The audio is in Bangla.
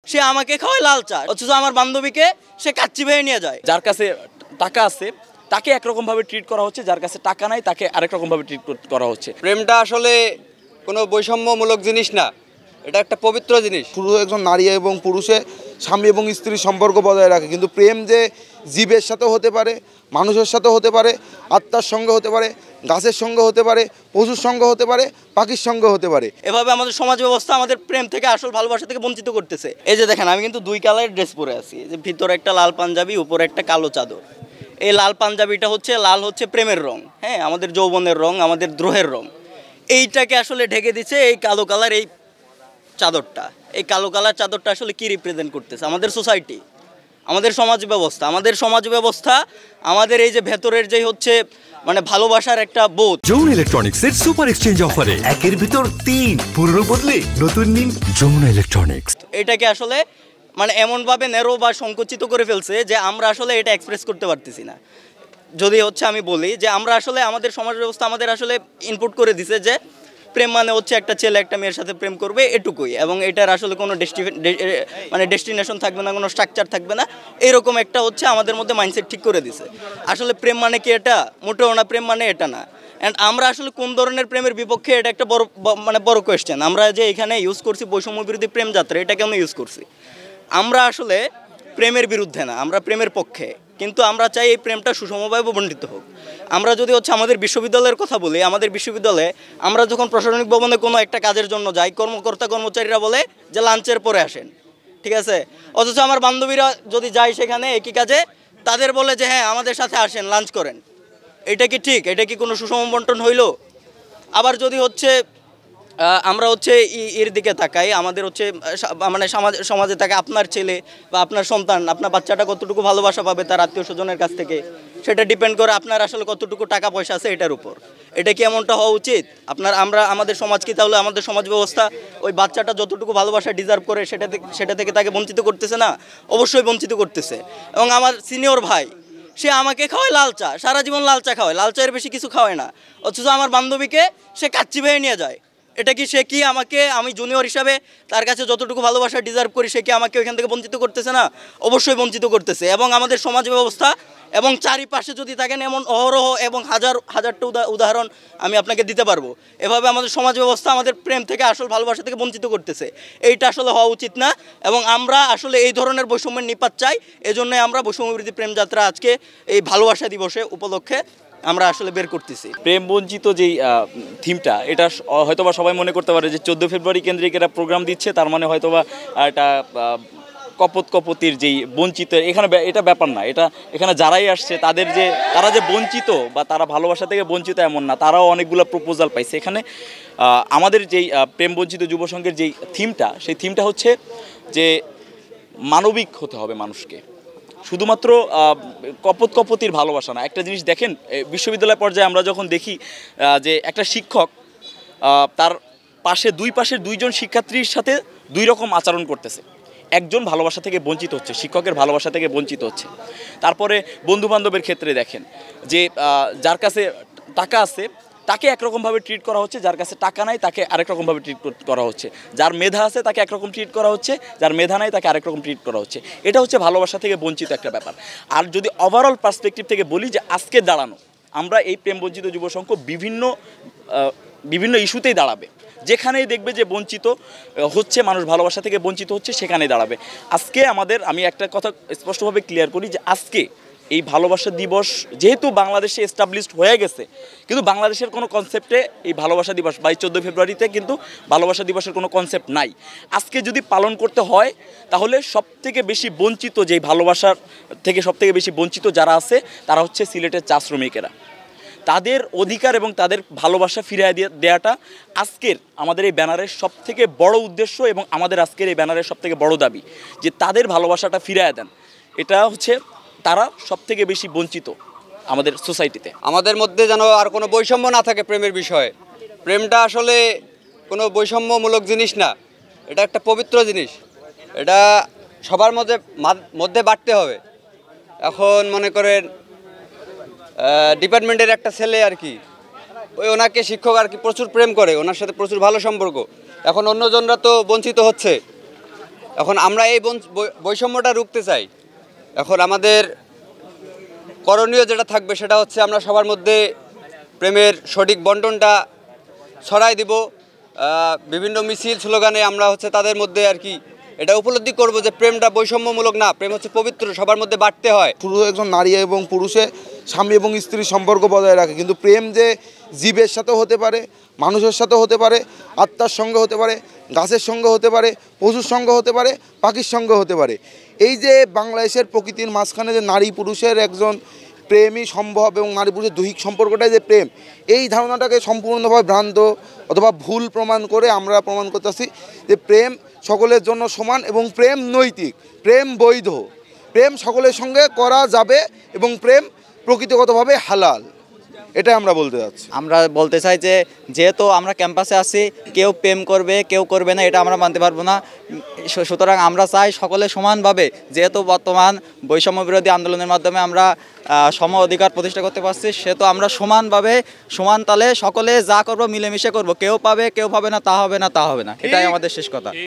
সে আমাকে খাওয়ায় লাল চা, অথচ আমার বান্ধবীকে সে কাচ্চি ভেয়ে নিয়ে যায়। যার কাছে টাকা আছে তাকে একরকমভাবে ট্রিট করা হচ্ছে, যার কাছে টাকা নাই তাকে আরেক রকমভাবে ট্রিট করা হচ্ছে। প্রেমটা আসলে কোনো বৈষম্যমূলক জিনিস না, এটা একটা পবিত্র জিনিস। শুধু একজন নারী এবং পুরুষে স্বামী এবং স্ত্রীর সম্পর্ক বজায় রাখে, কিন্তু প্রেম যে জীবের সাথেও হতে পারে, মানুষের সাথেও হতে পারে, আত্মার সঙ্গে হতে পারে, গাছের সঙ্গে হতে পারে, পশুর সঙ্গে হতে পারে, পাখির সঙ্গে হতে পারে। এভাবে আমাদের সমাজ ব্যবস্থা আমাদের প্রেম থেকে, আসল ভালোবাসা থেকে বঞ্চিত করতেছে। এই যে দেখেন, আমি কিন্তু 2 কালারের ড্রেস পরে আছি, যে ভিতরে একটা লাল পাঞ্জাবি, উপরে একটা কালো চাদর। এই লাল পাঞ্জাবিটা হচ্ছে, লাল হচ্ছে প্রেমের রং, হ্যাঁ, আমাদের যৌবনের রং, আমাদের দ্রোহের রং। এইটাকে আসলে ঢেকে দিচ্ছে এই কালো কালার এই চাদরটা। এই কালো কালার চাদরটা আসলে কি রিপ্রেজেন্ট করতেছে? আমাদের সোসাইটি, আমাদের সমাজ ব্যবস্থা, আমাদের এই যে ভেতরের যে হচ্ছে মানে ভালোবাসার একটা বোধ। যমুনা ইলেকট্রনিক্সের সুপার এক্সচেঞ্জ অফারে 1-এর ভিতর 3 পুরনো বদলে নতুন নিন যমুনা ইলেকট্রনিক্স। এটাকে আসলে মানে এমনভাবে ন্যারো বা সংকুচিত করে ফেলছে যে আমরা আসলে এটা এক্সপ্রেস করতে পারতেছি না। যদি হচ্ছে আমি বলি যে আমরা আসলে আমাদের সমাজ ব্যবস্থা আমাদের আসলে ইনপুট করে দিছে যে প্রেম মানে হচ্ছে একটা ছেলে একটা মেয়ের সাথে প্রেম করবে, এটুকুই, এবং এটার আসলে কোনো ডেস্টিনেশন থাকবে না, কোনো স্ট্রাকচার থাকবে না, এরকম একটা হচ্ছে আমাদের মধ্যে মাইন্ডসেট ঠিক করে দিছে। আসলে প্রেম মানে কি এটা? মোটেও না, প্রেম মানে এটা না। অ্যান্ড আমরা আসলে কোন ধরনের প্রেমের বিপক্ষে, এটা একটা বড় কোয়েশ্চেন। আমরা যে এখানে ইউজ করছি বৈষম্য বিরোধী প্রেম যাত্রা, এটা কেন ইউজ করছি? আমরা আসলে প্রেমের বিরুদ্ধে না, আমরা প্রেমের পক্ষে, কিন্তু আমরা চাই এই প্রেমটা সুষমভাবে বণ্টিত হোক। আমরা যদি হচ্ছে আমাদের বিশ্ববিদ্যালয়ের কথা বলি, আমাদের বিশ্ববিদ্যালয়ে আমরা যখন প্রশাসনিক ভবনে কোনো একটা কাজের জন্য যাই, কর্মচারীরা বলে যে লাঞ্চের পরে আসেন, ঠিক আছে? অথচ আমার বান্ধবীরা যদি যায় সেখানে একই কাজে, তাদের বলে যে হ্যাঁ আমাদের সাথে আসেন, লাঞ্চ করেন। এটা কি ঠিক? এটা কি কোনো সুষম বন্টন হইল? আবার যদি হচ্ছে আমরা হচ্ছে এর দিকে তাকাই, আমাদের হচ্ছে মানে সমাজে থাকে আপনার ছেলে বা আপনার সন্তান, আপনার বাচ্চাটা কতটুকু ভালোবাসা পাবে তার আত্মীয় স্বজনের কাছ থেকে, সেটা ডিপেন্ড করে আপনার আসলে কতটুকু টাকা পয়সা আছে এটার উপর। এটা কি এমনটা হওয়া উচিত? আমাদের সমাজ কি তাহলে, আমাদের সমাজ ব্যবস্থা ওই বাচ্চাটা যতটুকু ভালোবাসা ডিজার্ভ করে সেটা থেকে তাকে বঞ্চিত করতেছে না? অবশ্যই বঞ্চিত করতেছে। এবং আমার সিনিয়র ভাই, সে আমাকে খাওয়ায় লাল চা, সারা জীবন লাল চা খাওয়ায়, লাল চায়ের বেশি কিছু খাওয়ায় না, অথচ আমার বান্ধবীকে সে কাচ্চি ভেয়ে নিয়ে যায়। এটা কি সে কি আমাকে, আমি জুনিয়র হিসাবে তার কাছে যতটুকু ভালোবাসা ডিজার্ভ করি, সে কি আমাকে ওইখান থেকে বঞ্চিত করতেছে না? অবশ্যই বঞ্চিত করতেছে। এবং আমাদের সমাজ ব্যবস্থা এবং চারিপাশে যদি থাকেন এমন অহরহ এবং হাজারটা উদাহরণ আমি আপনাকে দিতে পারবো। এভাবে আমাদের সমাজ ব্যবস্থা আমাদের প্রেম থেকে, আসল ভালোবাসা থেকে বঞ্চিত করতেছে। এইটা আসলে হওয়া উচিত না, এবং আমরা আসলে এই ধরনের বৈষম্যের নিপাত চাই। এজন্যই আমরা বৈষম্য বিরোধী প্রেম যাত্রা আজকে এই ভালোবাসা দিবসে উপলক্ষে আমরা আসলে বের করতেছি। প্রেম বঞ্চিত যেই থিমটা, এটা হয়তোবা সবাই মনে করতে পারে যে 14 ফেব্রুয়ারি কেন্দ্রিক এরা প্রোগ্রাম দিচ্ছে, তার মানে হয়তোবা এটা কপতির যেই বঞ্চিত, এখানে এটা ব্যাপার না। এখানে যারাই আসছে তারা যে বঞ্চিত বা তারা ভালোবাসা থেকে বঞ্চিত এমন না, তারাও অনেকগুলো প্রপোজাল পাইছে। এখানে আমাদের যেই প্রেম বঞ্চিত যুব সংঘের যেই থিমটা, সেই থিমটা হচ্ছে যে মানবিক হতে হবে মানুষকে, শুধুমাত্র কপতির ভালোবাসা না। একটা জিনিস দেখেন, বিশ্ববিদ্যালয় পর্যায়ে আমরা যখন দেখি যে একটা শিক্ষক তার দুই পাশের 2জন শিক্ষার্থীর সাথে 2 রকম আচরণ করতেছে, একজন ভালোবাসা থেকে বঞ্চিত হচ্ছে, শিক্ষকের ভালোবাসা থেকে বঞ্চিত হচ্ছে। তারপরে বন্ধুবান্ধবের ক্ষেত্রে দেখেন যে যার কাছে টাকা আছে তাকে একরকমভাবে ট্রিট করা হচ্ছে, যার কাছে টাকা নাই তাকে আরেক রকমভাবে ট্রিট করা হচ্ছে, যার মেধা আছে তাকে একরকম ট্রিট করা হচ্ছে, যার মেধা নাই তাকে আরেক রকম ট্রিট করা হচ্ছে। এটা হচ্ছে ভালোবাসা থেকে বঞ্চিত একটা ব্যাপার। আর যদি ওভারঅল পার্সপেক্টিভ থেকে বলি, যে আজকে দাঁড়ানো আমরা এই প্রেম বঞ্চিত যুব সংঘ বিভিন্ন ইস্যুতেই দাঁড়াবে, যেখানেই দেখবে যে বঞ্চিত হচ্ছে, মানুষ ভালোবাসা থেকে বঞ্চিত হচ্ছে, সেখানেই দাঁড়াবে। আজকে আমি একটা কথা স্পষ্টভাবে ক্লিয়ার করি, যে আজকে এই ভালোবাসা দিবস যেহেতু বাংলাদেশে এস্টাবলিশড হয়ে গেছে, কিন্তু বাংলাদেশের কোনো কনসেপ্টে এই ভালোবাসা দিবস বা 14 ফেব্রুয়ারিতে কিন্তু ভালোবাসা দিবসের কোনো কনসেপ্ট নাই। আজকে যদি পালন করতে হয় তাহলে সবথেকে বেশি বঞ্চিত, যেই ভালোবাসার থেকে সবথেকে বেশি বঞ্চিত যারা আছে, তারা হচ্ছে সিলেটের চা শ্রমিকেরা। তাদের অধিকার এবং তাদের ভালোবাসা ফিরিয়ে দেওয়াটা আজকের আমাদের এই ব্যানারের সবথেকে বড় উদ্দেশ্য, এবং আমাদের আজকের এই ব্যানারের সবথেকে বড় দাবি যে তাদের ভালোবাসাটা ফিরিয়ে দেন। এটা হচ্ছে, তারা সবথেকে বেশি বঞ্চিত আমাদের সোসাইটিতে। আমাদের মধ্যে যেন আর কোনো বৈষম্য না থাকে প্রেমের বিষয়ে। প্রেমটা আসলে কোনো বৈষম্যমূলক জিনিস না, এটা একটা পবিত্র জিনিস, এটা সবার মধ্যে বাড়তে হবে। এখন মনে করেন ডিপার্টমেন্টের একটা ছেলে আর কি, ওনাকে শিক্ষক আর কি প্রচুর প্রেম করে, ওনার সাথে প্রচুর ভালো সম্পর্ক। এখন অন্যজনরা তো বঞ্চিত হচ্ছে। এখন আমরা এই বৈষম্যটা রুখতে চাই। এখন আমাদের করণীয় যেটা থাকবে সেটা হচ্ছে আমরা সবার মধ্যে প্রেমের সঠিক বন্টনটা ছড়াই দিব। বিভিন্ন মিছিল স্লোগানে আমরা হচ্ছে তাদের মধ্যে আর কি এটা উপলব্ধি করব যে প্রেমটা বৈষম্যমূলক না, প্রেম হচ্ছে পবিত্র, সবার মধ্যে বাড়তে হয়। পুরো একজন নারী এবং পুরুষে স্বামী এবং স্ত্রীর সম্পর্ক বজায় রাখে, কিন্তু প্রেম যে জীবের সাথেও হতে পারে, মানুষের সাথেও হতে পারে, আত্মার সঙ্গে হতে পারে, গাছের সঙ্গে হতে পারে, পশুর সঙ্গে হতে পারে, পাখির সঙ্গে হতে পারে। এই যে বাংলাদেশের প্রকৃতির মাঝখানে যে নারী পুরুষের একজন প্রেমই সম্ভব এবং নারী পুরুষের দৈহিক সম্পর্কটাই যে প্রেম, এই ধারণাটাকে সম্পূর্ণভাবে ভ্রান্ত অথবা ভুল প্রমাণ করে আমরা প্রমাণ করতেছি যে প্রেম সকলের জন্য সমান এবং প্রেম নৈতিক, প্রেম বৈধ, প্রেম সকলের সঙ্গে করা যাবে এবং প্রেম প্রকৃতিগতভাবে হালাল। এটা আমরা বলতে যাচ্ছি। আমরা বলতে চাই যে যেহেতু আমরা ক্যাম্পাসে আছি, কেউ প্রেম করবে কেউ করবে না, এটা আমরা মানতে পারবো না। সুতরাং আমরা চাই সকলে সমানভাবে, যেহেতু বর্তমান বৈষম্য বিরোধী আন্দোলনের মাধ্যমে আমরা সম অধিকার প্রতিষ্ঠা করতে পারছি, সেহেতু আমরা সমানভাবে সমান তালে সকলে যা করবো মিলেমিশে করব, কেউ পাবে কেউ পাবে না তা হবে না, এটাই আমাদের শেষ কথা।